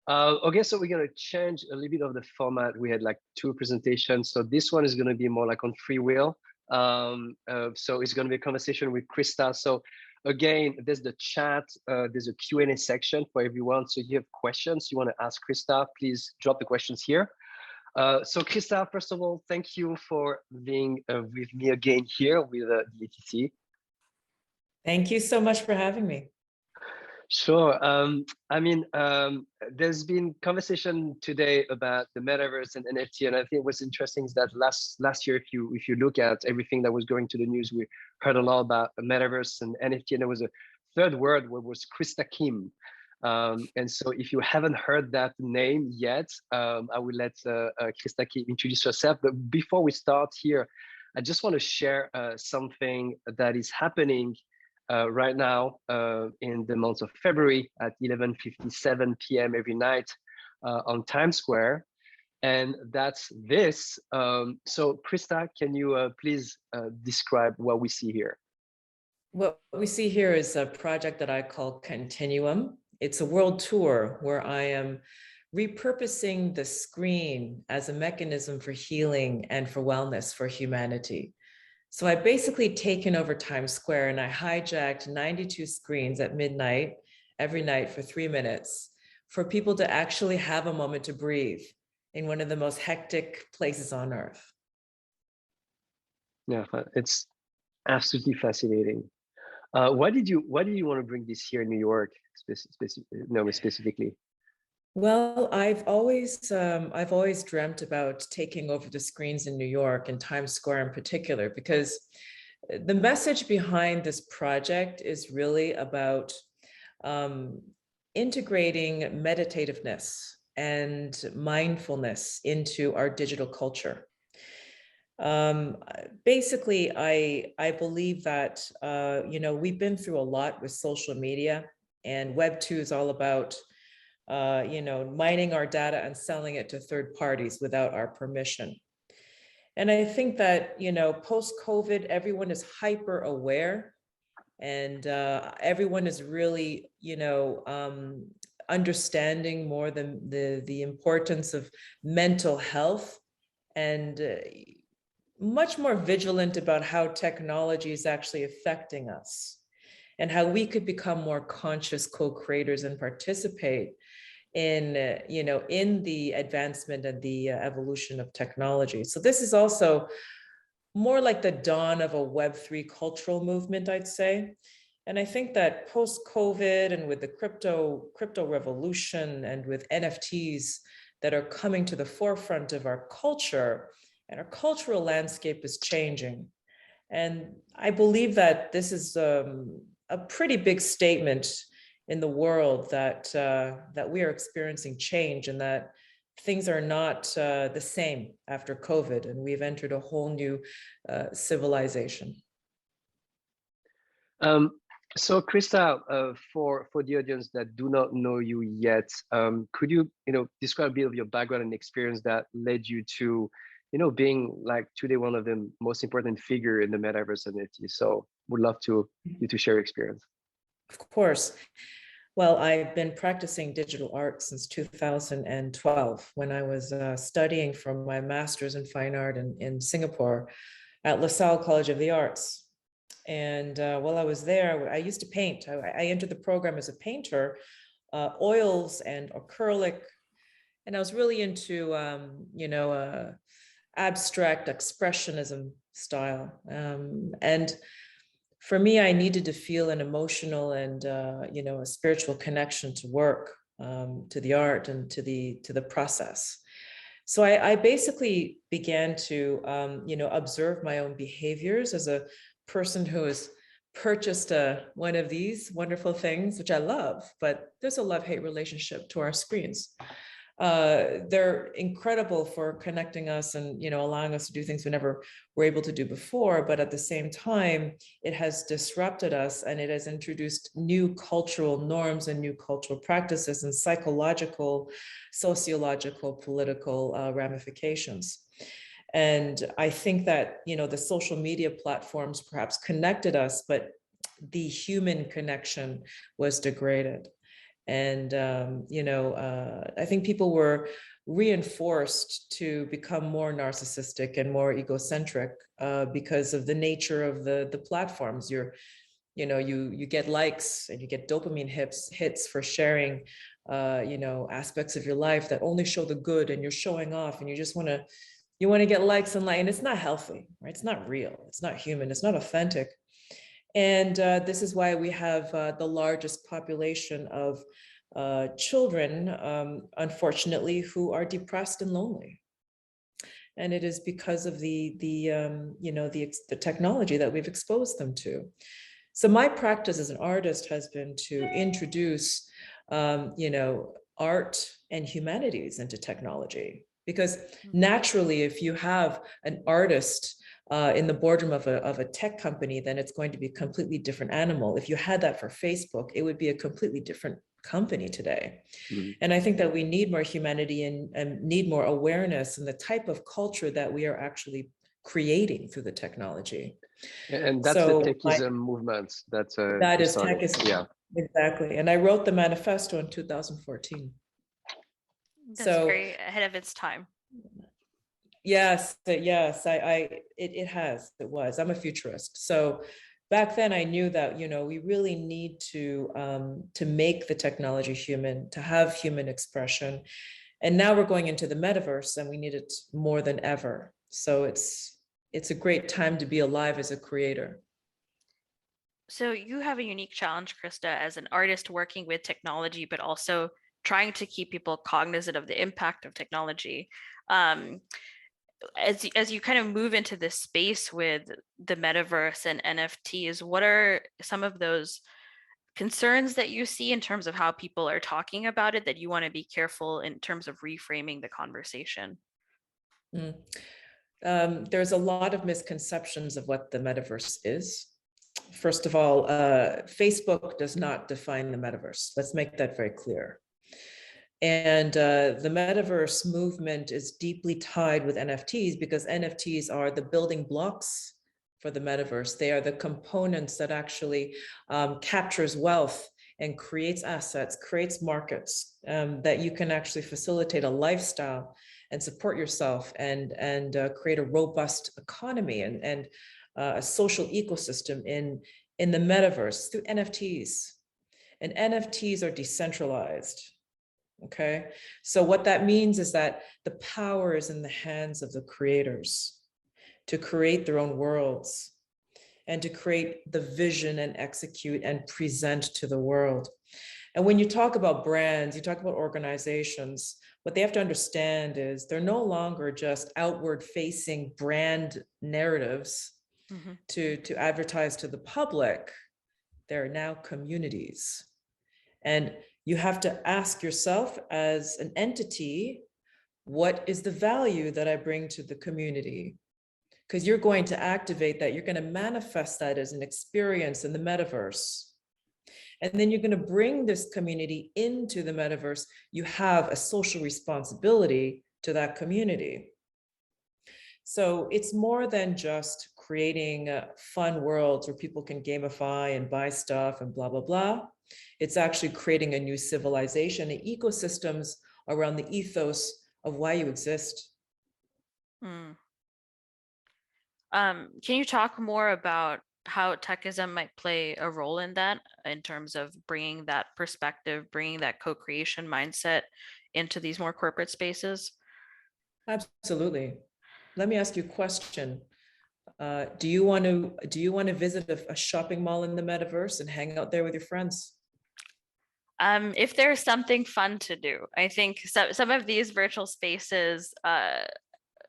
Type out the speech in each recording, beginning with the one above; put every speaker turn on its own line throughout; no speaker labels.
Okay, so we're gonna change a little bit of the format. We had like two presentations, so this one is gonna be more like on free will. So it's gonna be a conversation with Krista. So again, there's the chat, there's a Q&A section for everyone. So if you have questions you want to ask Krista, please drop the questions here. So Krista, first of all, thank you for being with me again here with the ATC.
Thank you so much for having me.
Sure. There's been conversation today about the metaverse and NFT, and I think what's interesting is that last year, if you look at everything that was going to the news, we heard a lot about the metaverse and NFT, and there was a third word where was Krista Kim. And so, if you haven't heard that name yet, I will let Krista Kim introduce herself. But before we start here, I just want to share something that is happening right now in the month of February at 11:57 p.m. every night on Times Square. And that's this. So Krista, can you please describe what we see here?
What we see here is a project that I call Continuum. It's a world tour where I am repurposing the screen as a mechanism for healing and for wellness for humanity. So I basically taken over Times Square and I hijacked 92 screens at midnight every night for 3 minutes for people to actually have a moment to breathe in one of the most hectic places on earth.
Yeah, it's absolutely fascinating. Why did you want to bring this here in New York specifically?
Well, I've always dreamt about taking over the screens in New York and Times Square in particular, because the message behind this project is really about integrating meditativeness and mindfulness into our digital culture. Basically, I believe that we've been through a lot with social media, and Web 2 is all about mining our data and selling it to third parties without our permission. And I think that, post-COVID, everyone is hyper aware and everyone is really, understanding more the importance of mental health and much more vigilant about how technology is actually affecting us and how we could become more conscious co-creators and participate in the advancement and the evolution of technology. So this is also more like the dawn of a Web3 cultural movement, I'd say. And I think that post-COVID and with the crypto revolution and with NFTs that are coming to the forefront of our culture, and our cultural landscape is changing. And I believe that this is a pretty big statement in the world that we are experiencing change and that things are not the same after COVID, and we've entered a whole new civilization.
So Krista, for the audience that do not know you yet, could you describe a bit of your background and experience that led you to being like today one of the most important figure in the metaverse and NFT? So would love you to share your experience.
Of course. Well, I've been practicing digital art since 2012 when I was studying for my master's in fine art in Singapore at LaSalle College of the Arts. And while I was there, I used to paint. I entered the program as a painter, oils and acrylic. And I was really into, abstract expressionism style. And for me, I needed to feel an emotional and a spiritual connection to work, to the art, and to the process. So I basically began to observe my own behaviors as a person who has purchased one of these wonderful things, which I love. But there's a love-hate relationship to our screens. They're incredible for connecting us and allowing us to do things we never were able to do before, but at the same time it has disrupted us and it has introduced new cultural norms and new cultural practices and psychological, sociological, political ramifications. And I think that the social media platforms perhaps connected us, but the human connection was degraded. And, I think people were reinforced to become more narcissistic and more egocentric because of the nature of the platforms. You get likes and you get dopamine hits for sharing, aspects of your life that only show the good, and you're showing off, and you want to get likes and it's not healthy, right? It's not real. It's not human. It's not authentic. And this is why we have the largest population of children, unfortunately, who are depressed and lonely. And it is because of the technology that we've exposed them to. So my practice as an artist has been to introduce, art and humanities into technology. Because naturally, if you have an artist in the boardroom of a tech company, then it's going to be a completely different animal. If you had that for Facebook, it would be a completely different company today. Mm-hmm. And I think that we need more humanity and need more awareness in the type of culture that we are actually creating through the technology.
And that's the techism movement. That
is techism.
Yeah,
exactly. And I wrote the manifesto in 2014.
That's very ahead of its time.
Yes, it was. I'm a futurist. So back then I knew that, we really need to make the technology human, to have human expression. And now we're going into the metaverse and we need it more than ever. So it's a great time to be alive as a creator.
So you have a unique challenge, Krista, as an artist working with technology, but also trying to keep people cognizant of the impact of technology. As you kind of move into this space with the metaverse and NFTs, what are some of those concerns that you see in terms of how people are talking about it that you want to be careful in terms of reframing the conversation?
There's a lot of misconceptions of what the metaverse is. First of all, Facebook does not define the metaverse. Let's make that very clear. And the metaverse movement is deeply tied with NFTs because NFTs are the building blocks for the metaverse. They are the components that actually captures wealth and creates assets, creates markets that you can actually facilitate a lifestyle and support yourself and create a robust economy and a social ecosystem in the metaverse through NFTs. And NFTs are decentralized. Okay, so what that means is that the power is in the hands of the creators to create their own worlds and to create the vision and execute and present to the world. And when you talk about brands, you talk about organizations, what they have to understand is they're no longer just outward facing brand narratives to advertise to the public. They're now communities. And you have to ask yourself as an entity, what is the value that I bring to the community? Because you're going to activate that. You're going to manifest that as an experience in the metaverse. And then you're going to bring this community into the metaverse. You have a social responsibility to that community. So it's more than just creating fun worlds where people can gamify and buy stuff and blah, blah, blah. It's actually creating a new civilization and ecosystems around the ethos of why you exist.
Can you talk more about how techism might play a role in that, in terms of bringing that perspective, bringing that co-creation mindset into these more corporate spaces?
Absolutely. Let me ask you a question. Do you want to visit a shopping mall in the metaverse and hang out there with your friends?
If there's something fun to do. I think some of these virtual spaces,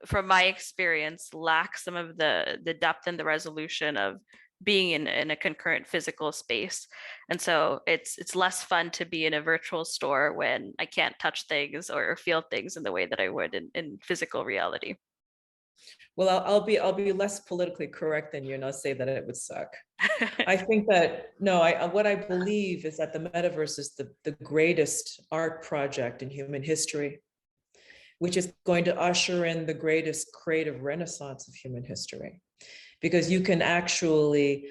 from my experience, lack some of the depth and the resolution of being in a concurrent physical space. And so it's less fun to be in a virtual store when I can't touch things or feel things in the way that I would in physical reality.
Well, I'll be less politically correct than you, and I'll say that it would suck. I think that, no, what I believe is that the metaverse is the greatest art project in human history, which is going to usher in the greatest creative renaissance of human history, because you can actually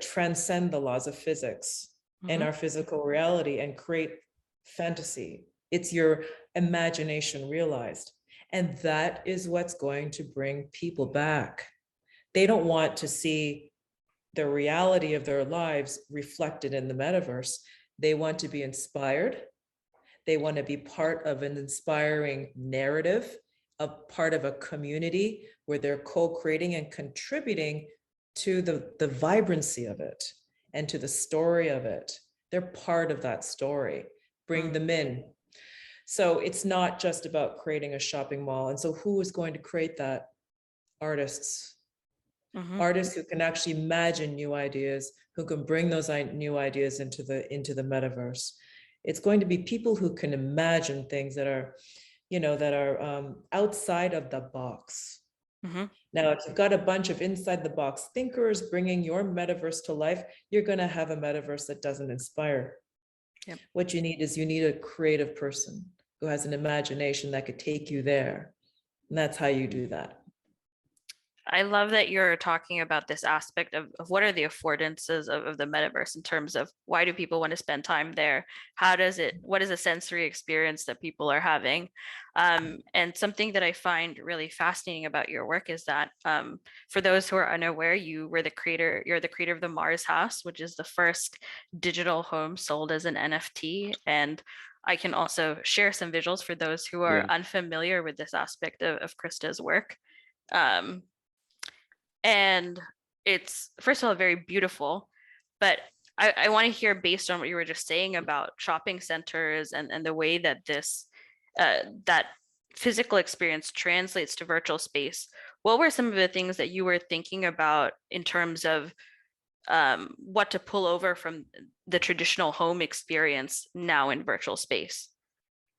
transcend the laws of physics in our physical reality and create fantasy. It's your imagination realized. And that is what's going to bring people back. They don't want to see the reality of their lives reflected in the metaverse. They want to be inspired. They want to be part of an inspiring narrative, a part of a community where they're co-creating and contributing to the vibrancy of it and to the story of it. They're part of that story. Bring them in. So it's not just about creating a shopping mall. And so who is going to create that? Artists. Artists who can actually imagine new ideas, who can bring those new ideas into the metaverse. It's going to be people who can imagine things that are, outside of the box. Now, if you've got a bunch of inside the box thinkers bringing your metaverse to life, you're going to have a metaverse that doesn't inspire.
Yep.
What you need is a creative person who has an imagination that could take you there. And that's how you do that.
I love that you're talking about this aspect of what are the affordances of the metaverse in terms of why do people want to spend time there? What is the sensory experience that people are having? And something that I find really fascinating about your work is that for those who are unaware, you're the creator of the Mars House, which is the first digital home sold as an NFT. And I can also share some visuals for those who are unfamiliar with this aspect of Krista's work. And it's, first of all, very beautiful, but I want to hear, based on what you were just saying about shopping centers and the way that this, that physical experience translates to virtual space, what were some of the things that you were thinking about in terms of what to pull over from the traditional home experience now in virtual space?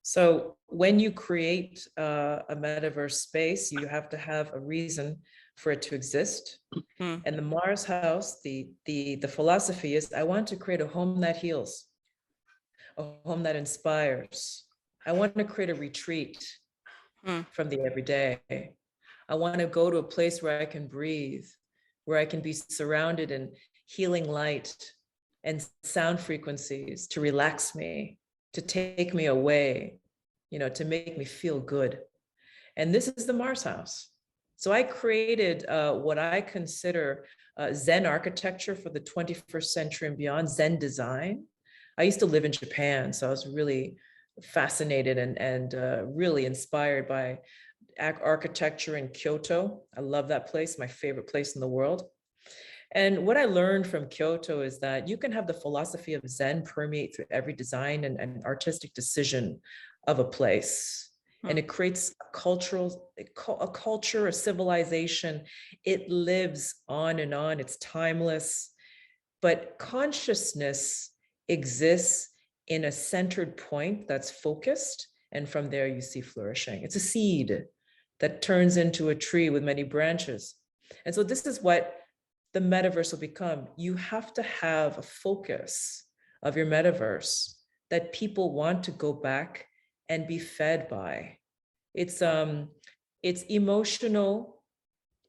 So when you create a metaverse space, you have to have a reason for it to exist. And the Mars House, the philosophy is, I want to create a home that heals, a home that inspires. I want to create a retreat from the everyday. I want to go to a place where I can breathe, where I can be surrounded in healing light and sound frequencies to relax me, to take me away, to make me feel good. And this is the Mars House. So I created what I consider Zen architecture for the 21st century and beyond, Zen design. I used to live in Japan, so I was really fascinated and really inspired by architecture in Kyoto. I love that place, my favorite place in the world. And what I learned from Kyoto is that you can have the philosophy of Zen permeate through every design and artistic decision of a place. And it creates a culture, a civilization. It lives on and on, it's timeless. But consciousness exists in a centered point that's focused. And from there you see flourishing. It's a seed that turns into a tree with many branches. And so this is what the metaverse will become. You have to have a focus of your metaverse that people want to go back and be fed by. It's emotional.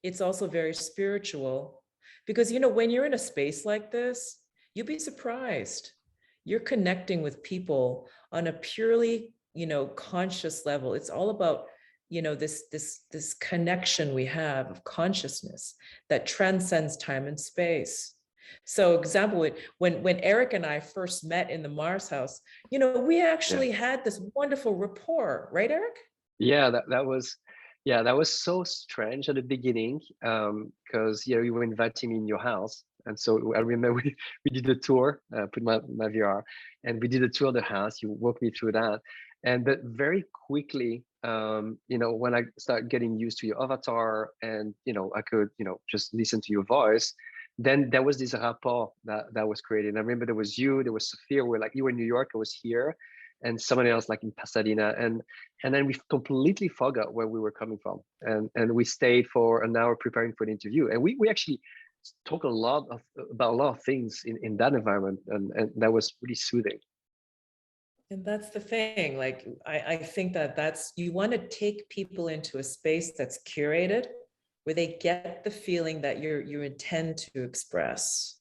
It's also very spiritual, because when you're in a space like this, you'll be surprised. You're connecting with people on a purely, conscious level. It's all about, this connection we have of consciousness that transcends time and space. So example, when Eric and I first met in the Mars House, we actually had this wonderful rapport, right, Eric?
Yeah, that was so strange at the beginning, because you were inviting me in your house, and so I remember we did a tour, put my VR, and we did a tour of the house. You walked me through that, but very quickly, when I started getting used to your avatar, and I could just listen to your voice, then there was this rapport that was created. And I remember there was you, there was Sophia. You were in New York, I was here, and someone else in Pasadena, and then we completely forgot where we were coming from, and we stayed for an hour preparing for the interview, and we actually talked about a lot of things in that environment, and that was really soothing.
And that's the thing. I think that's, you want to take people into a space that's curated, where they get the feeling that you intend to express,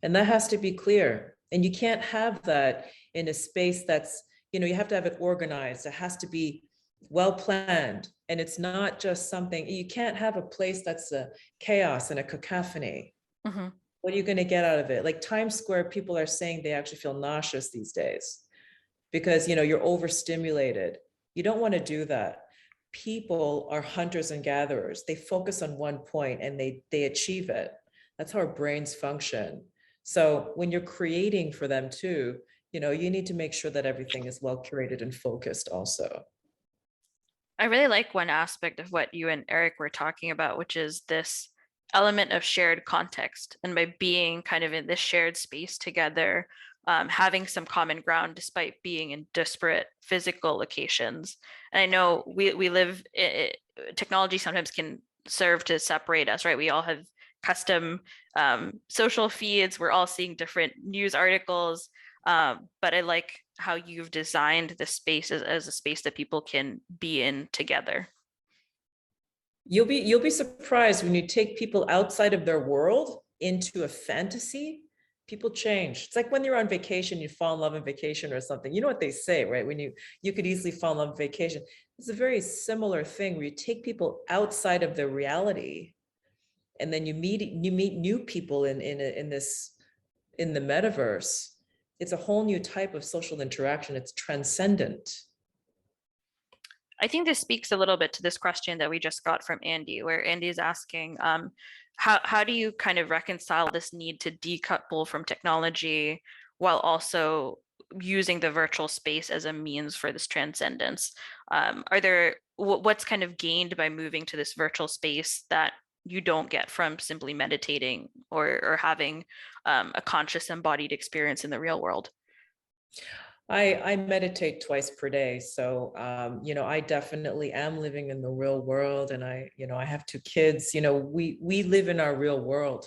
and that has to be clear. And you can't have that in a space that's you have to have it organized. It has to be well planned. And it's not just something, you can't have a place that's a chaos and a cacophony.
Mm-hmm.
What are you going to get out of it? Like Times Square, people are saying they actually feel nauseous these days because, you're overstimulated. You don't want to do that. People are hunters and gatherers. They focus on one point and they achieve it. That's how our brains function. So when you're creating for them too, you need to make sure that everything is well curated and focused also.
I really like one aspect of what you and Eric were talking about, which is this element of shared context. And by being kind of in this shared space together, having some common ground despite being in disparate physical locations. And I know we live, technology sometimes can serve to separate us, right? We all have custom social feeds. We're all seeing different news articles. But I like how you've designed the space as a space that people can be in together.
You'll be surprised when you take people outside of their world into a fantasy. People change. It's like when you're on vacation, you fall in love on vacation or something. You know what they say, right? When you could easily fall in love on vacation. It's a very similar thing where you take people outside of their reality, and then you meet new people in the metaverse. It's a whole new type of social interaction. It's transcendent.
I think this speaks a little bit to this question that we just got from Andy, where Andy is asking, how do you kind of reconcile this need to decouple from technology while also using the virtual space as a means for this transcendence? What's kind of gained by moving to this virtual space that you don't get from simply meditating or having a conscious embodied experience in the real world?
I meditate twice per day. So, I definitely am living in the real world, and I have two kids. We live in our real world.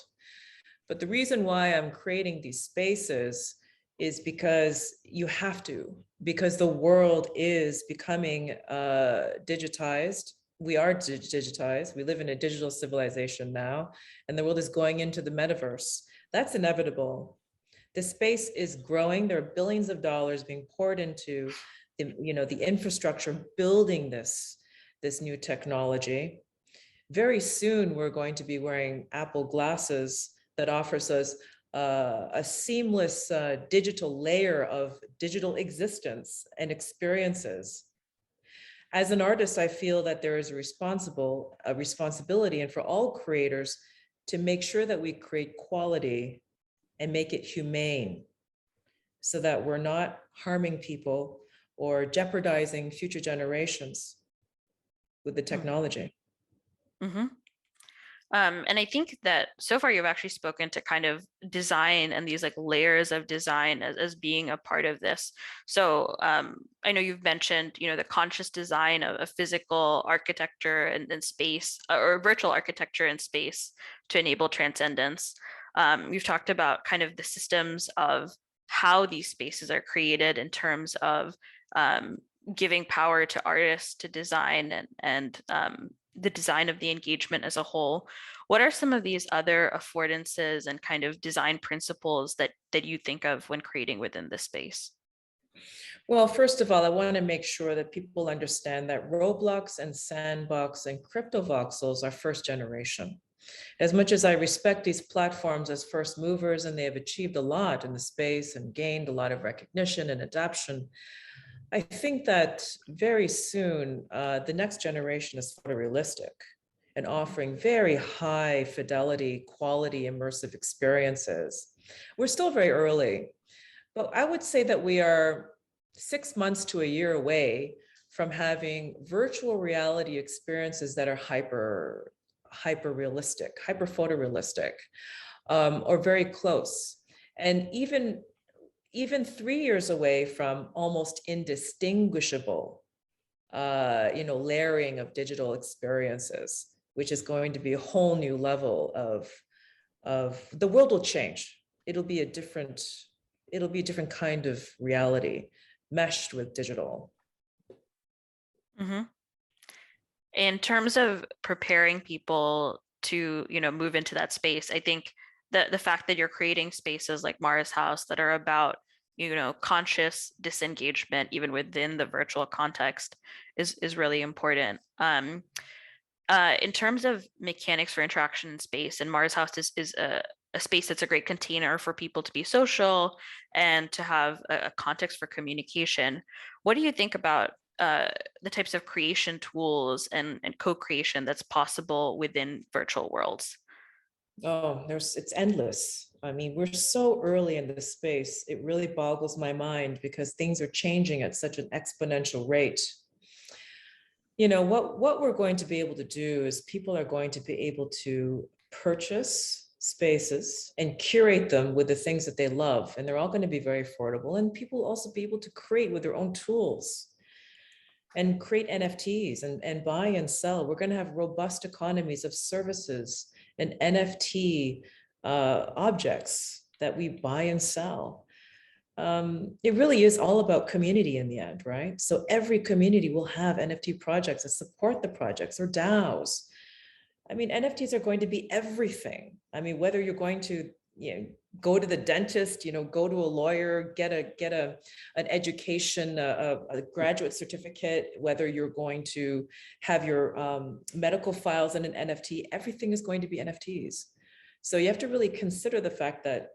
But the reason why I'm creating these spaces is because you have to, because the world is becoming digitized. We are digitized. We live in a digital civilization now, and the world is going into the metaverse. That's inevitable. The space is growing. There are billions of dollars being poured into the infrastructure building this new technology. Very soon, we're going to be wearing Apple glasses that offers us a seamless digital layer of digital existence and experiences. As an artist, I feel that there is a responsibility, and for all creators, to make sure that we create quality and make it humane so that we're not harming people or jeopardizing future generations with the technology.
Mm-hmm. And I think that so far you've actually spoken to kind of design and these like layers of design as being a part of this. So I know you've mentioned, the conscious design of physical architecture and space, or virtual architecture and space to enable transcendence. You've talked about kind of the systems of how these spaces are created in terms of giving power to artists to design and the design of the engagement as a whole. What are some of these other affordances and kind of design principles that you think of when creating within this space?
Well, first of all, I want to make sure that people understand that Roblox and Sandbox and Crypto Voxels are first generation. As much as I respect these platforms as first movers, and they have achieved a lot in the space and gained a lot of recognition and adoption, I think that very soon, the next generation is photorealistic and offering very high fidelity, quality, immersive experiences. We're still very early, but I would say that we are 6 months to a year away from having virtual reality experiences that are hyper realistic, hyper photorealistic, or very close. And even 3 years away from almost indistinguishable, layering of digital experiences, which is going to be a whole new level of the world will change. It'll be a different kind of reality meshed with digital.
Mm-hmm. In terms of preparing people to, move into that space, I think the fact that you're creating spaces like Mara's House that are about conscious disengagement even within the virtual context is really important. In terms of mechanics for interaction in space, and Mars House is a space that's a great container for people to be social and to have a context for communication. What do you think about the types of creation tools and co-creation that's possible within virtual worlds?
Oh, it's endless. I mean, we're so early in this space. It really boggles my mind because things are changing at such an exponential rate. What we're going to be able to do is people are going to be able to purchase spaces and curate them with the things that they love. And they're all going to be very affordable. And people will also be able to create with their own tools and create NFTs and buy and sell. We're going to have robust economies of services and NFT objects that we buy and sell. It really is all about community in the end, right? So every community will have NFT projects that support the projects or DAOs. I mean, NFTs are going to be everything. I mean, whether you're going to go to the dentist, go to a lawyer, get an education, a graduate certificate, whether you're going to have your medical files in an NFT, everything is going to be NFTs. So you have to really consider the fact that,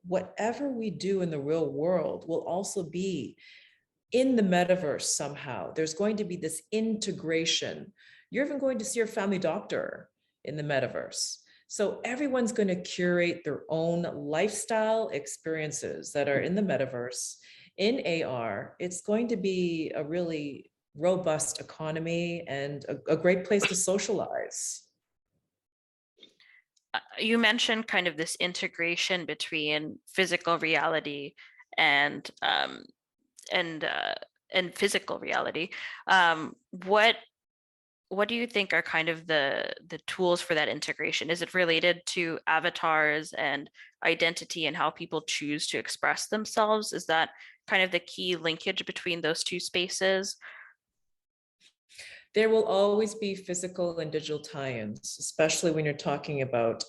whatever we do in the real world will also be in the metaverse somehow. There's going to be this integration. You're even going to see your family doctor in the metaverse. So everyone's going to curate their own lifestyle experiences that are in the metaverse, in AR. It's going to be a really robust economy and a great place to socialize.
You mentioned kind of this integration between physical reality and physical reality. What do you think are kind of the tools for that integration? Is it related to avatars and identity and how people choose to express themselves? Is that kind of the key linkage between those two spaces?
There will always be physical and digital tie-ins, especially when you're talking about,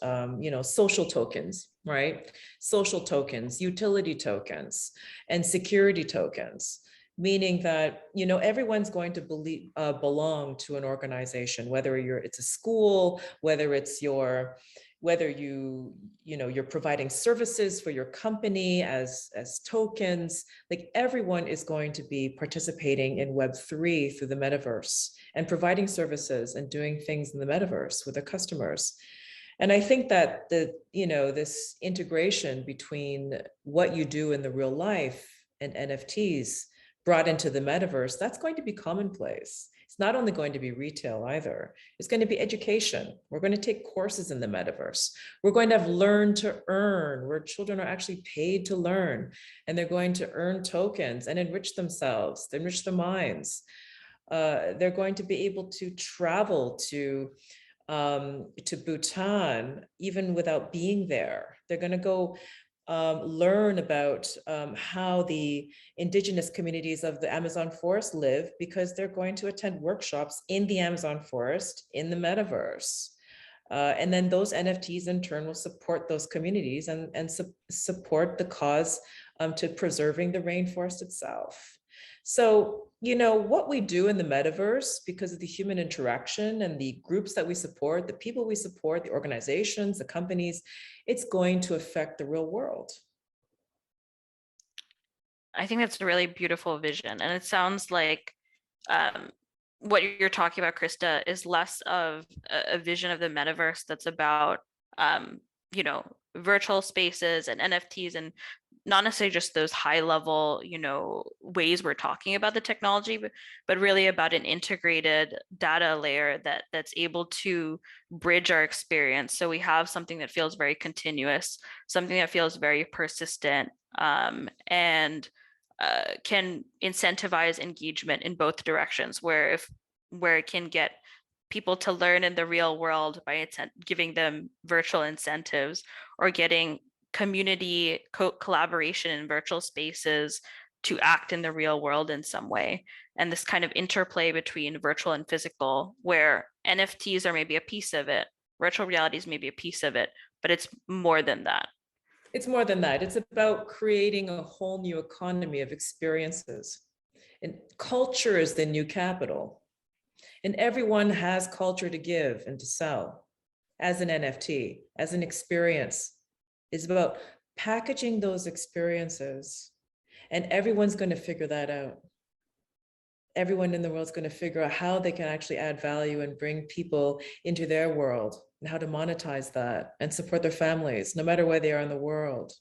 social tokens, right? Social tokens, utility tokens, and security tokens, meaning that, everyone's going to belong to an organization, whether it's a school, whether you're providing services for your company as tokens. Like, everyone is going to be participating in Web3 through the metaverse and providing services and doing things in the metaverse with their customers. And I think that this integration between what you do in the real life and NFTs brought into the metaverse, that's going to be commonplace. It's not only going to be retail either. It's going to be education. We're going to take courses in the metaverse. We're going to have learn to earn, where children are actually paid to learn, and they're going to earn tokens and enrich themselves, enrich their minds. They're going to be able to travel to Bhutan even without being there. They're going to go learn about how the indigenous communities of the Amazon forest live, because they're going to attend workshops in the Amazon forest in the metaverse. And then those NFTs in turn will support those communities and support the cause to preserving the rainforest itself. So, what we do in the metaverse, because of the human interaction and the groups that we support, the people we support, the organizations, the companies, it's going to affect the real world.
I think that's a really beautiful vision. And it sounds like what you're talking about, Krista, is less of a vision of the metaverse that's about, virtual spaces and NFTs, and not necessarily just those high level, ways we're talking about the technology, but really about an integrated data layer that's able to bridge our experience. So we have something that feels very continuous, something that feels very persistent, and can incentivize engagement in both directions, where it can get people to learn in the real world by giving them virtual incentives, or getting community collaboration in virtual spaces to act in the real world in some way. And this kind of interplay between virtual and physical, where NFTs are maybe a piece of it, virtual reality is maybe a piece of it, but it's more than that.
It's more than that. It's about creating a whole new economy of experiences. And culture is the new capital. And everyone has culture to give and to sell as an NFT, as an experience. It's about packaging those experiences. And everyone's going to figure that out. Everyone in the world is going to figure out how they can actually add value and bring people into their world and how to monetize that and support their families, no matter where they are in the world.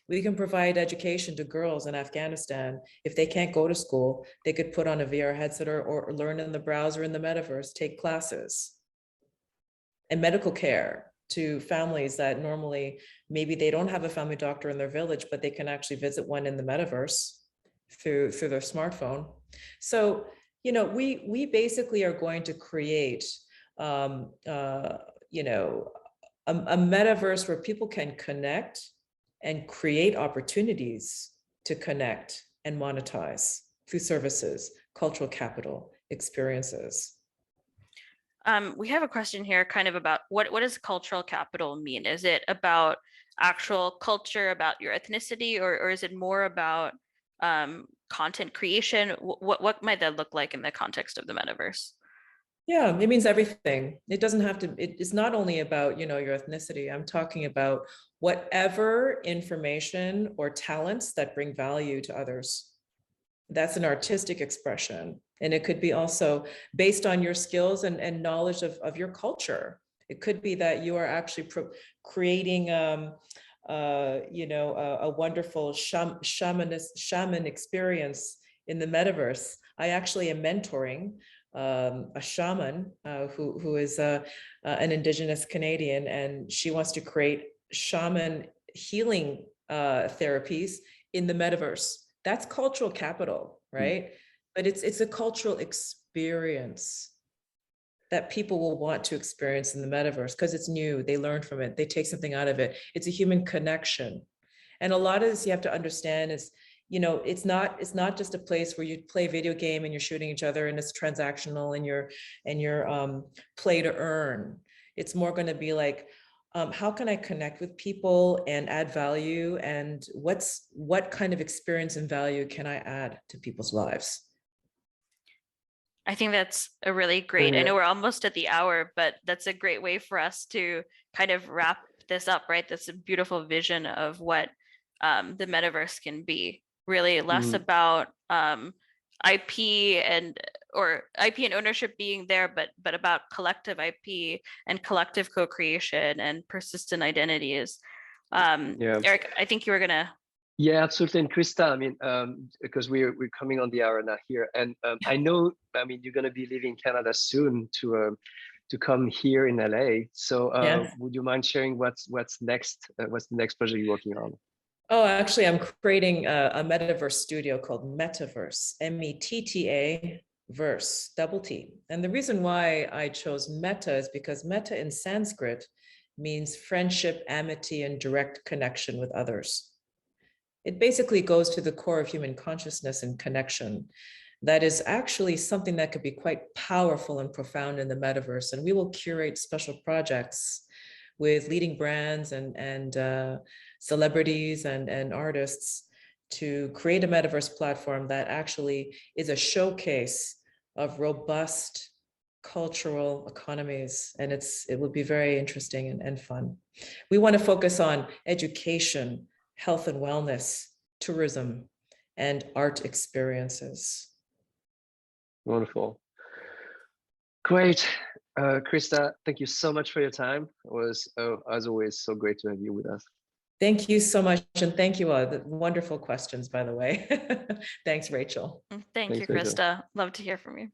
We can provide education to girls in Afghanistan. If they can't go to school, they could put on a VR headset or learn in the browser in the metaverse, take classes. And medical care to families that normally, maybe they don't have a family doctor in their village, but they can actually visit one in the metaverse through their smartphone. So, you know, we basically are going to create, you know, a metaverse where people can connect and create opportunities to connect and monetize through services, cultural capital, experiences.
We have a question here kind of about what does cultural capital mean? Is it about actual culture, about your ethnicity, or is it more about content creation? What might that look like in the context of the metaverse?
Yeah, it means everything. It doesn't have to, it's not only about, you know, your ethnicity. I'm talking about whatever information or talents that bring value to others. That's an artistic expression. And it could be also based on your skills and knowledge of your culture. It could be that you are actually creating, you know, a wonderful shaman experience in the metaverse. I actually am mentoring a shaman who is an Indigenous Canadian, and she wants to create shaman healing therapies in the metaverse. That's cultural capital, right? But it's a cultural experience that people will want to experience in the metaverse because it's new. They learn from it. They take something out of it. It's a human connection. And a lot of this you have to understand is, you know, it's not just a place where you play a video game and you're shooting each other and it's transactional and you're play to earn. It's more going to be like, how can I connect with people and add value, and what kind of experience and value can I add to people's lives?
I think that's a really great, I know we're almost at the hour, but that's a great way for us to kind of wrap this up, right? That's a beautiful vision of what the metaverse can be. Really less about IP and ownership being there, but about collective IP and collective co-creation and persistent identities. Eric, I think you were gonna.
Yeah, absolutely. And Krista, I mean, because we're coming on the hour now here, and I know, I mean, you're going to be leaving Canada soon to come here in LA. So
Yes.
would you mind sharing what's next? What's the next project you're working on?
Oh, actually, I'm creating a metaverse studio called Metaverse, METTA verse, double T. And the reason why I chose meta is because meta in Sanskrit means friendship, amity, and direct connection with others. It basically goes to the core of human consciousness and connection. That is actually something that could be quite powerful and profound in the metaverse. And we will curate special projects with leading brands and celebrities and artists to create a metaverse platform that actually is a showcase of robust cultural economies. And it will be very interesting and fun. We want to focus on education, health and wellness, tourism, and art experiences.
Wonderful. Great. Krista, thank you so much for your time. It was, as always, so great to have you with us.
Thank you so much. And thank you all. Wonderful questions, by the way. Thanks, Rachel.
Thanks, you, Krista. Rachel. Love to hear from you.